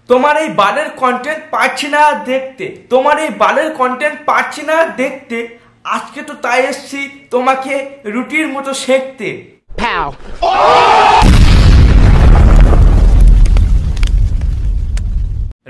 তোমার এই বালের কন্টেন্ট পাচ্ছি না দেখতে, তোমার এই বালের কন্টেন্ট পাচ্ছি না দেখতে। আজকে তো তাই এসছি তোমাকে রুটির মতো সেঁকতে।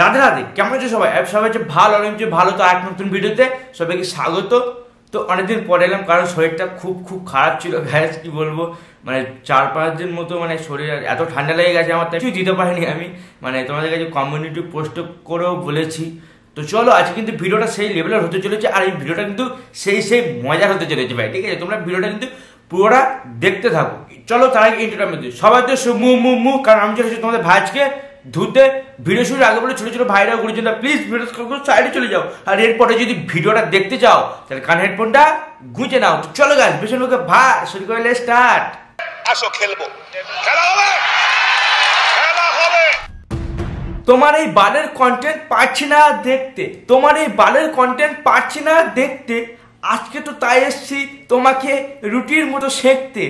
রাধে রাধে, কেমন আছো সবাই? সবাই ভালো ভালো। তো এক নতুন ভিডিওতে সবাইকে স্বাগত। তো অনেকদিন পরে এলাম, কারণ শরীরটা খুব খারাপ ছিল। ভ্যাস কি বলবো, মানে 4-5 দিন মতো মানে শরীর এত ঠান্ডা লেগে গেছে আমার, কিছু দিতে পারিনি আমি। মানে তোমাদের কাছে কমিউনিটি পোস্ট করেও বলেছি। তো চলো, আজকে কিন্তু ভিডিওটা সেই লেভেলের হতে চলেছে, আর এই ভিডিওটা কিন্তু সেই মজার হতে চলেছে ভাই, ঠিক আছে? তোমরা ভিডিওটা কিন্তু পুরোটা দেখতে থাকো। চলো তার আগে ইন্টারভিউ মধ্যে সবাই তো মু, কারণ আমি চলেছি তোমাদের ভাইজকে ধুতে। ভিডিও শুরুর আগে বলে ছোট ছোট ভাইরা গুরুজন প্লিজ ভিডিও সাইডে চলে যাও, আর এরপরে যদি ভিডিওটা দেখতে চাও তাহলে কান হেডফোনটা গুঁজে নাও। চলো গাইস, বেশি লোকে ভাই শুরু করলে স্টার্ট। আসো খেলবো, খেলা হবে, খেলা হবে। তোমার এই বালের কন্টেন্ট পাচ্ছি না দেখতে, তোমার এই বালের কন্টেন্ট পাচ্ছি না দেখতে। আজকে তো তাই এসছি তোমাকে রুটির মতো সেঁকতে।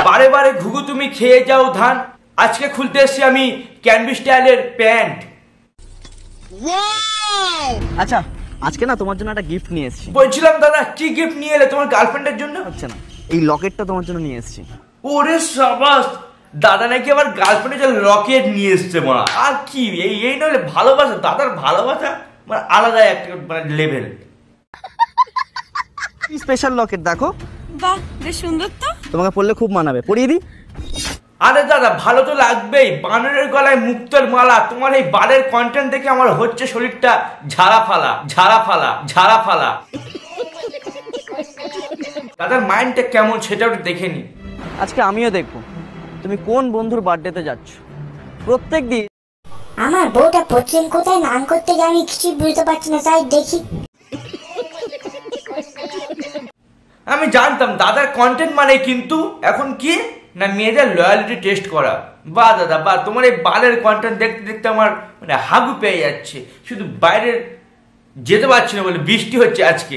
বারে বারে ঘুঘু তুমি খেয়ে যাও ধান। আজকে খুলতে এসছি আমি ক্যানভি স্টাইলের প্যান্ট। আচ্ছা, আজকে না তোমার জন্য একটা গিফট নিয়ে এসেছি। বলছিলাম দাদা, কি গিফট নিয়ে এলে? তোমার গার্লফ্রেন্ডের জন্য? হচ্ছে না, এই লকেটটা তোমার জন্য নিয়ে এসেছি। ওরে সাবাস, দাদা নাকি আবার গার্লফ্রেন্ডের জন্য লকেট নিয়ে এসছে মা। আর কি এই নইলে ভালোবাসা, দাদার ভালোবাসা মানে আলাদা একটা মানে লেভেল। স্পেশাল লকেট দেখো, বাহ বেশ সুন্দর তো, তোমাকে পরলে খুব মানাবে, পরিয়ে দিই? আরে দাদা ভালো তো লাগবেই, বানরের গলায় মুক্তোর মালা। তোমার এই বালের কন্টেন্ট দেখে আমার হচ্ছে শরীরটা ঝাড়া ফালা। দাদার মাইন্ডটা কেমন সেটাও দেখে নি। আজকে আমিও দেখবো তুমি কোন বন্ধুর বার্থডেতে যাচ্ছ। প্রত্যেক দিন আমার বউটা পশ্চিম কোথায় নান করতে যায়, আমি কিছু বুঝতে পারছি না, তাই দেখি। আমি জানতাম দাদার কন্টেন্ট মানে কিন্তু এখন কি না মেয়েদের লয়ালিটি টেস্ট করা। বা দাদা বা, তোমার এই বালের কন্টেন্ট দেখতে দেখতে আমার মানে হাগু পেয়ে যাচ্ছে, শুধু বাইরে যেতে পারছি না বলে বৃষ্টি হচ্ছে আজকে।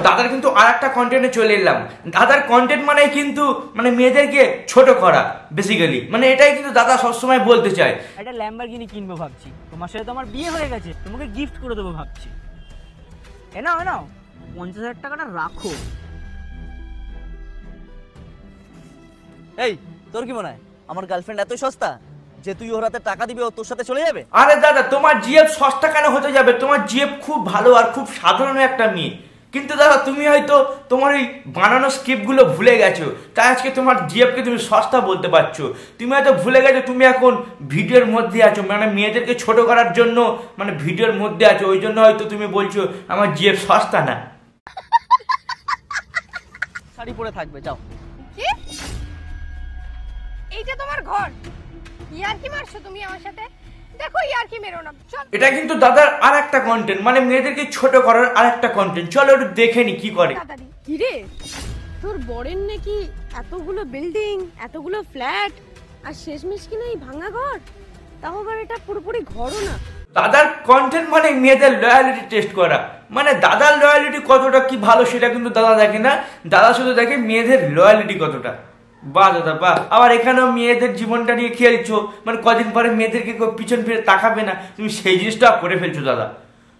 দাদার কিন্তু আর একটা কন্টেন্টে চলে এলাম। দাদার কন্টেন্ট মানে কিন্তু মানে মেয়েদেরকে ছোট করা বেসিক্যালি, মানে এটাই কিন্তু দাদা সবসময় বলতে চায়। একটা ল্যাম্বরগিনি কিনবো ভাবছি, তোমার সাথে তো আমার বিয়ে হয়ে গেছে, তোমাকে গিফট করে দেবো ভাবছি। এ নাও 50,000 টাকাটা রাখো। এই তোর কি মনে হয় আমার গার্লফ্রেন্ড এত সস্তা যে তুই ওর হাতে টাকা দিবি ও তোর সাথে চলে যাবে? আরে দাদা, তোমার জিএফ সস্তা কেন হতে যাবে? তোমার জিএফ খুব ভালো আর খুব সাধারণ একটা মেয়ে, কিন্তু দাদা তুমি হয়তো তোমার ওই বানানো স্ক্রিপ্টগুলো ভুলে গেছো, তাই আজকে তোমার জিএফকে তুমি সস্তা বলতে পারছো। তুমি হয়তো ভুলে গেছো তুমি এখন ভিডিওর মধ্যে আছো, মানে মেয়েদেরকে ছোট করার জন্য মানে ভিডিওর মধ্যে আছো, ওই জন্য হয়তো তুমি বলছো আমার জিএফ সস্তা না। শাড়ি পরে থাকবে, যাও। কি এইটা তোমার ঘর? ইয়ার কি মারছো তুমি আমার সাথে? দেখো ইয়ার কি মেরো না, চল। এটা কিন্তু দাদার আর একটা কন্টেন্ট, মানে মেয়েদেরকে ছোট করার আর একটা কন্টেন্ট। চলো একটু দেখে নি কি করে। কি রে, তোর বরের নাকি এতগুলো বিল্ডিং, এতগুলো ফ্ল্যাট, আর শেষমেশ কিনা এই ভাঙা ঘর? তাও আবার এটা পুরোপুরি ঘরও না। দাদার কন্টেন্ট মানে মেয়েদের লয়ালিটি টেস্ট করা, মানে দাদার লয়ালিটি কতটা কি ভালো সেটা কিন্তু দাদা দেখে না, দাদা শুধু দেখে মেয়েদের লয়ালিটি কতটা। বাহ দাদা বাহ। আবার এখানেও মেয়েদের জীবনটা নিয়ে খেলছো, মানে কদিন পরে মেয়েদেরকে পিছন ফিরে তাকাবে না, তুমি সেই জিনিসটা করে ফেলছো দাদা।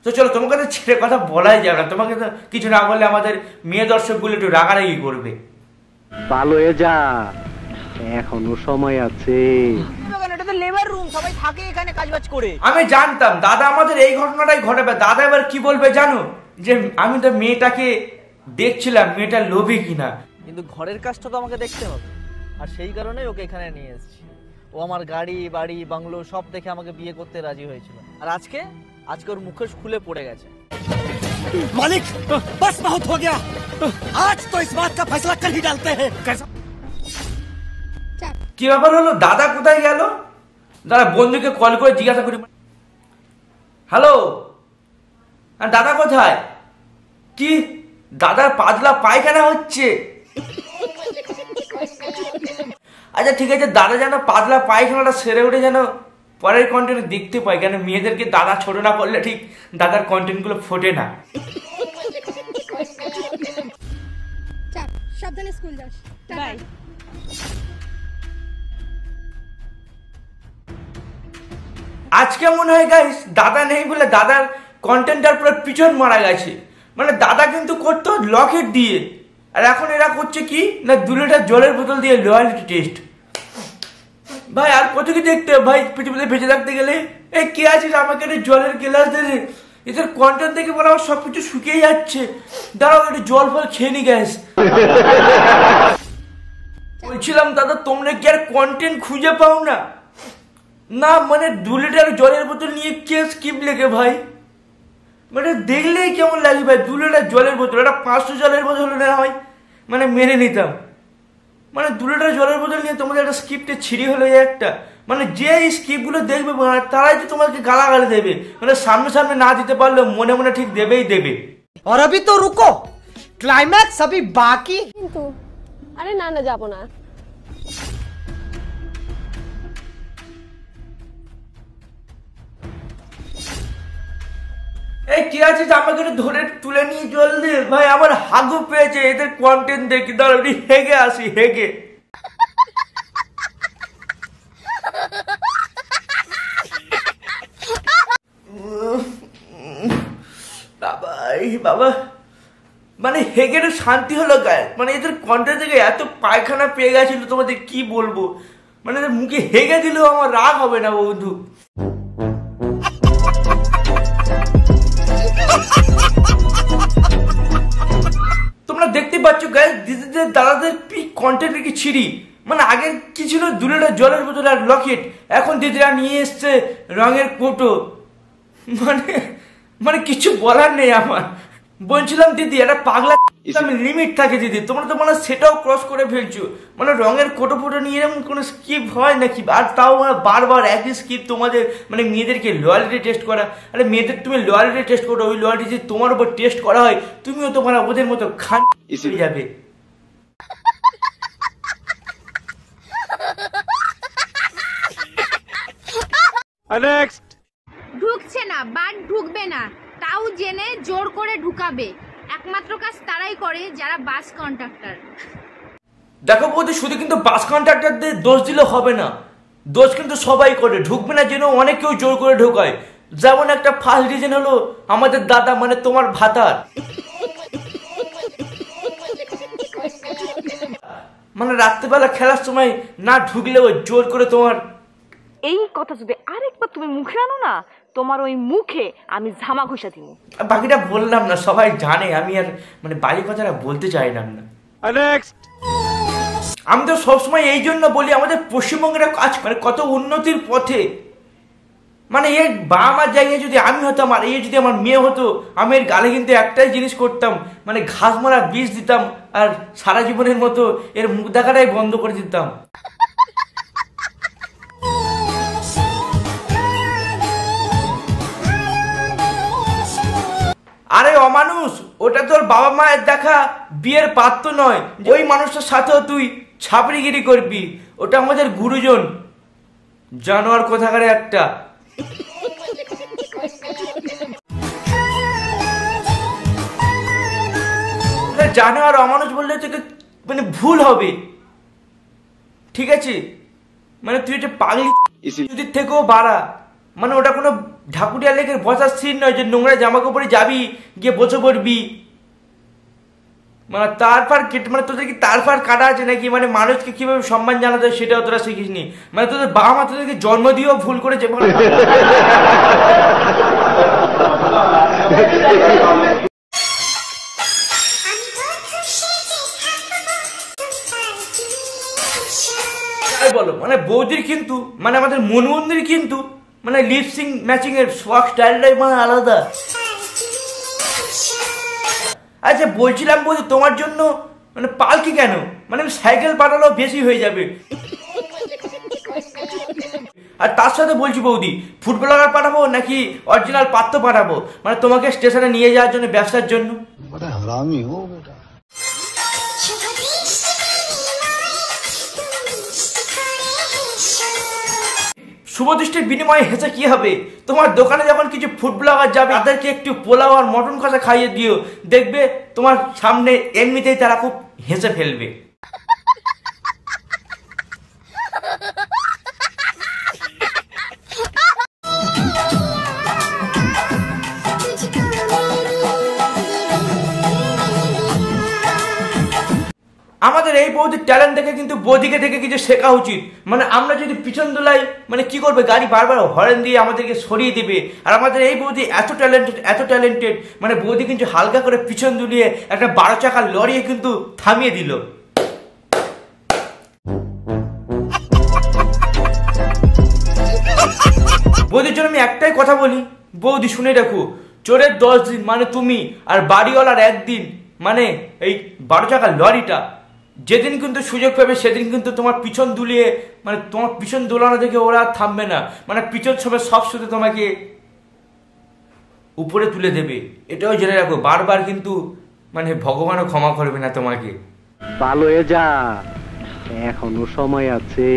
তো চলো, তোমাকে তো ছেড়ে কথা বলাই যাবে না, তোমাকে তো কিছু না বললে আমাদের মেয়ে দর্শকগুলো একটু রাগারাগি করবে। ভালো হয়ে যা, এখনো সময় আছে। এটা তো লেবার রুম, সবাই থাকে এখানে কাজবাজ করে। আমি জানতাম দাদা আমাদের এই ঘটনাটাই ঘটাবে। দাদা এবার কি বলবে জানো, যে আমি তো মেয়েটাকে দেখছিলাম মেয়েটা লোভী কিনা, কিন্তু ঘরের কাজটা তো আমাকে দেখতে হবে, আর সেই কারণেই ওকে এখানে নিয়ে এসেছি। ও আমার গাড়ি বাড়ি বাংলো সব দেখে আমাকে বিয়ে করতে রাজি হয়েছিল, আর আজকে ওর মুখোশ খুলে পড়ে গেছে। मालिक बस बहुत हो गया, आज तो इस बात का फैसला कर ही डालते हैं। कैसा কি ব্যাপার হলো? দাদা কোথায় গেল? দাদা বন্ধুকে কল করে জিজ্ঞাসা করি, হ্যালো দাদা কোথায়? কি দাদার পাতলা পায়খানা হচ্ছে? আচ্ছা ঠিক আছে, দাদা যেন পাতলা পায়খানাটা সেরে উঠে যেন পরের কন্টেন্ট দেখতে পাই, কেন মেয়েদেরকে দাদা ছোট না করলে ঠিক দাদার কন্টেন্ট গুলো ফোটে না। সব সাবধানে স্কুল যাস। বাই। আজকে মনে হয় গাইস দাদা নেই বলে দাদার কন্টেন্টার পুরো পিছন মারা গেছে। মানে দাদা কিন্তু করতো লকেট দিয়ে, আর এখন এরা করছে কি না 2 লিটার জলের বোতল দিয়ে লয়ালিটি টেস্ট। ভাই আর কত কি দেখতে ভাই, পৃথিবীতে বেঁচে থাকতে গেলে এই কে আছিস আমাকে একটা জলের গ্লাস দে। এদের কন্টেন্ট দেখে বলে আমার সবকিছু শুকিয়ে যাচ্ছে, দাঁড়াও একটু জল ফল খেয়ে নি গ্যাস। বলছিলাম দাদা তোমরা কি আর কন্টেন্ট খুঁজে পাও না? না মানে 2 লিটার জলের বোতল নিয়ে কে স্কিপ লেগে ভাই, মানে দেখলেই কেমন লাগে ভাই। 2 লিটার জলের বোতল, একটা 500 জলের বোতল হলে হয় মানে মেনে নিতাম। মানে 2 লিটার জলের বোতল নিয়ে তোমাদের একটা স্কিপ্টে ছিঁড়ি হলো একটা, মানে যে এই স্কিপগুলো দেখবে তারাই তো তোমাকে গালাগালি দেবে, মানে সামনে সামনে না দিতে পারলেও মনে মনে ঠিক দেবেই দেবে। और अभी तो रुको, क्लाइमैक्स अभी बाकी। কিন্তু আরে না না যাবো না। এই কে আছিস আমাকে একটু ধরে তুলে নিয়ে জল দে ভাই, আমার হাগু পেয়েছে এদের কন্টেন্ট দেখি। দাঁড়া হেগে আসি হেগে। বাবা মানে হেগে শান্তি হলো গায়ে, মানে এদের কন্টেন্ট থেকে এত পায়খানা পেয়ে গেছিল তোমাদের কি বলবো, মানে এদের মুখে হেগে দিলেও আমার রাগ হবে না বন্ধু। তোমরা দেখতে পাচ্ছ গায়ে দিদিদের দাদাদের পিক কন্টেন্ট কি ছিড়ি। মানে আগে কি ছিল 2 লিটার জলের বোতল আর লকেট, এখন দিদিরা নিয়ে এসছে রঙের কোটো। মানে মানে কিছু বলার নেই আমার। বলছিলাম দিদি একটা পাগলা লিমিট থাকে দিদি, তোমরা তো মানে সেটাও ক্রস করে ফেলছো। মানে রঙের কোটো ফোটো নিয়ে এরকম কোনো স্কিপ হয় নাকি? আর তাও মানে বারবার একই স্কিপ তোমাদের, মানে মেয়েদেরকে লয়ালিটি টেস্ট করা। আরে মেয়েদের তুমি লয়ালিটি টেস্ট করো, ওই লয়ালিটি যদি তোমার উপর টেস্ট করা হয় তুমিও তো মানে ওদের মতো খান হয়ে যাবে। নেক্সট। ঢুকছে না বাট ঢুকবে না, তাও জেনে জোর করে ঢুকাবে। একমাত্র কাজ তারাই করে যারা বাস কন্ডাক্টর। দেখো বৌদি শুধু কিন্তু বাস কন্ট্রাক্টরদের দোষ দিলে হবে না, দোষ কিন্তু সবাই করে। ঢুকবে না যেন অনেকেও জোর করে ঢোকায়। যেমন একটা ফার্স্ট রিজন হলো আমাদের দাদা, মানে তোমার ভাতার। মানে রাত্রিবেলা খেলার সময় না ঢুকলেও জোর করে তোমার। এই কথা যদি আরেকবার তুমি মুখে আনো না, তোমার ওই মুখে আমি ঝামা ঘষা দিব। বাকিটা বললাম না, সবাই জানে। আমি আর মানে বাড়ি কথাটা বলতে চাইলাম না। নেক্সট। আমি তো সবসময় এই জন্য বলি আমাদের পশ্চিমবঙ্গের কাজ মানে কত উন্নতির পথে। মানে এর বাবা মার জায়গায় যদি আমি হতাম আর এই যদি আমার মেয়ে হতো, আমি এর গালে কিন্তু একটাই জিনিস করতাম, মানে ঘাস মারা বিষ দিতাম আর সারা জীবনের মতো এর মুখ দেখাটাই বন্ধ করে দিতাম। আরে অমানুষ, ওটা তোর বাবা মায়ের দেখা বিয়ের পাত্র নয়, ওই মানুষটার সাথেও তুই ছাপড়িগিরি করবি। ওটা আমাদের গুরুজন, জানোয়ার কোথাকারে একটা। জানোয়ার অমানুষ বললে তোকে মানে ভুল হবে, ঠিক আছে? মানে তুই এটা পাগলি যদি থেকেও বাড়া, মানে ওটা কোনো ঢাকুরিয়া লেকের বসার সিন নয় যে নোংরা জামা কাপড়ে যাবি গিয়ে বসে পড়বি। মানে তারপর কেটে মানে তোদের কি তারপর কাটা আছে নাকি? মানে মানুষকে কিভাবে সম্মান জানাতে হয় সেটাও তোরা শিখিসনি। মানে তোদের বাবা মা তোদেরকে জন্ম দিয়েও ভুল করেছে। বলো মানে বৌদির কিন্তু মানে আমাদের মনমন্দির কিন্তু মানে লিপসিং ম্যাচিং এর শখ স্টাইলটাই মানে আলাদা। আচ্ছা বলছিলাম বৌদি তোমার জন্য মানে পালকি কেন? মানে সাইকেল পাঠালেও বেশি হয়ে যাবে। আর তার সাথে বলছি বৌদি ফুটবলার পাঠাবো নাকি অরিজিনাল পাত্র পাঠাবো, মানে তোমাকে স্টেশনে নিয়ে যাওয়ার জন্য, ব্যবসার জন্য। শুভদৃষ্টির বিনিময়ে হেসে কি হবে? তোমার দোকানে যখন কিছু ফুড ব্লগার যাবে তাদেরকে একটু পোলাও আর মটন কষা খাইয়ে দিও, দেখবে তোমার সামনে এমনিতেই তারা খুব হেসে ফেলবে। আমাদের এই বৌদির ট্যালেন্ট দেখে কিন্তু বৌদিকে থেকে কিছু শেখা উচিত। মানে আমরা যদি পিছন দোলাই মানে কি করবে, গাড়ি বারবার হরেন দিয়ে আমাদেরকে সরিয়ে দেবে। আর আমাদের এই বৌদি এত ট্যালেন্টেড, মানে বৌদি কিন্তু হালকা করে পিছন দুলিয়ে একটা 12 চাকার লরিয়ে কিন্তু থামিয়ে দিল। বৌদির জন্য আমি একটাই কথা বলি, বৌদি শুনে রাখো, চোরের 10 দিন মানে তুমি, আর বাড়িওয়ালার 1 দিন মানে এই 12 চাকার লরিটা। যেদিন কিন্তু সুযোগ পাবে সেদিন কিন্তু তোমার পিছন দুলিয়ে মানে তোমার পিছন দোলানো দেখে ওরা থামবে না, মানে পিছন সবে সব শুধু তোমাকে উপরে তুলে দেবে। এটাও জেনে রাখো, বারবার কিন্তু মানে ভগবানও ক্ষমা করবে না তোমাকে। ভালো হয়ে যা, এখনো সময় আছে।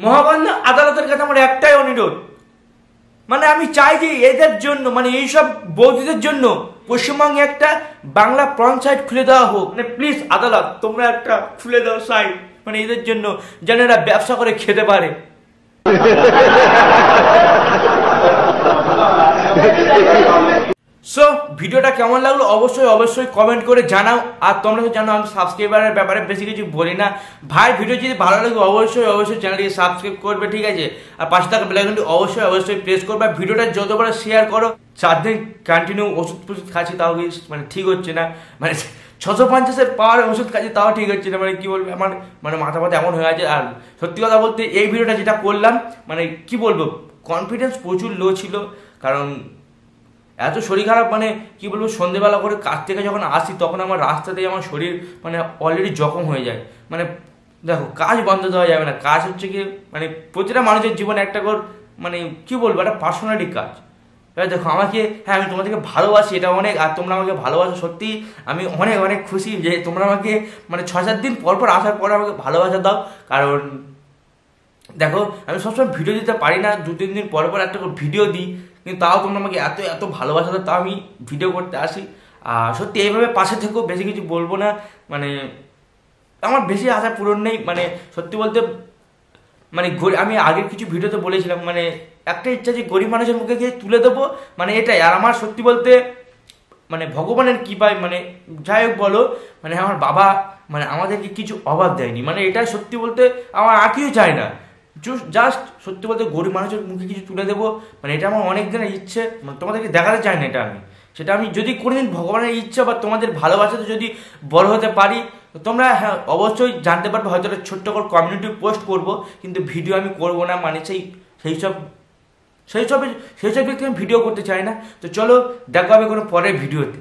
মহামান্য আদালতের কাছে আমার একটাই অনুরোধ, মানে আমি চাই যে এদের জন্য মানে এইসব বৌদিদের জন্য পশ্চিমবঙ্গে একটা বাংলা পর্ন সাইট খুলে দেওয়া হোক। মানে প্লিজ আদালত তোমরা একটা খুলে দাও সাইট, মানে এদের জন্য যেন এরা ব্যবসা করে খেতে পারে। সো ভিডিওটা কেমন লাগলো অবশ্যই কমেন্ট করে জানাও। আর তোমরা তো জানো আমি সাবস্ক্রাইবারের ব্যাপারে বেশি কিছু বলি না ভাই। ভিডিও যদি ভালো লাগে অবশ্যই চ্যানেলটিকে সাবস্ক্রাইব করবে, ঠিক আছে? আর পাশে থাকা বেল আইকনটি অবশ্যই প্রেস করবে। ভিডিওটা যতবার শেয়ার করো, 4 দিন কন্টিনিউ ওষুধ খাচ্ছি তাও মানে ঠিক হচ্ছে না, মানে 650-এর পাওয়ার ওষুধ খাচ্ছি তাও ঠিক হচ্ছে না, মানে কি বলবো আমার মানে মাথা এমন হয়ে আছে। আর সত্যি কথা বলতে এই ভিডিওটা যেটা করলাম মানে কি বলবো, কনফিডেন্স প্রচুর লো ছিল, কারণ এত শরীর খারাপ, মানে কি বলবো, সন্ধেবেলা করে কাজ থেকে যখন আসি তখন আমার রাস্তাতেই আমার শরীর মানে অলরেডি জখম হয়ে যায়। মানে দেখো কাজ বন্ধ দেওয়া যাবে না, কাজ হচ্ছে কি মানে প্রতিটা মানুষের জীবনে একটা করে মানে কি বলবো একটা পার্সোনালিটি কাজ। এবার দেখো আমাকে, হ্যাঁ আমি তোমাদেরকে ভালোবাসি এটা অনেক, আর তোমরা আমাকে ভালোবাসো, সত্যি আমি অনেক খুশি যে তোমরা আমাকে মানে 6-7 দিন পর আসার পরে আমাকে ভালোবাসা দাও। কারণ দেখো আমি সবসময় ভিডিও দিতে পারি না, 2-3 দিন পর একটা ভিডিও দিই, কিন্তু তাও তোমরা আমাকে এত ভালোবাসা দাও, তাও আমি ভিডিও করতে আসি। আর সত্যি এইভাবে পাশে থেকেও, বেশি কিছু বলবো না, মানে আমার বেশি আশা পূরণ নেই। মানে সত্যি বলতে মানে আমি আগের কিছু ভিডিওতে বলেছিলাম মানে একটা ইচ্ছা যে গরিব মানুষের মুখে গিয়ে তুলে দেবো, মানে এটাই। আর আমার সত্যি বলতে মানে ভগবানের কৃপায় মানে যাই হোক বলো, মানে আমার বাবা মানে আমাদেরকে কিছু অভাব দেয়নি, মানে এটাই সত্যি বলতে আমার আর কিছু চাই না, জাস্ট সত্যি বলতে গরিব মানুষের মুখে কিছু তুলে দেবো, মানে এটা আমার অনেক দিনের ইচ্ছে। মানে তোমাদেরকে দেখাতে চাই না এটা আমি, সেটা আমি যদি কোনোদিন ভগবানের ইচ্ছা বা তোমাদের ভালোবাসাতে যদি বড় হতে পারি, তোমরা হ্যাঁ অবশ্যই জানতে পারবে, হয়তো একটা ছোট্ট করে কমিউনিটি পোস্ট করবো, কিন্তু ভিডিও আমি করবো না, মানে সেই সব ব্যক্তি আমি ভিডিও করতে চাই না। তো চলো দেখা হবে কোনো পরের ভিডিওতে।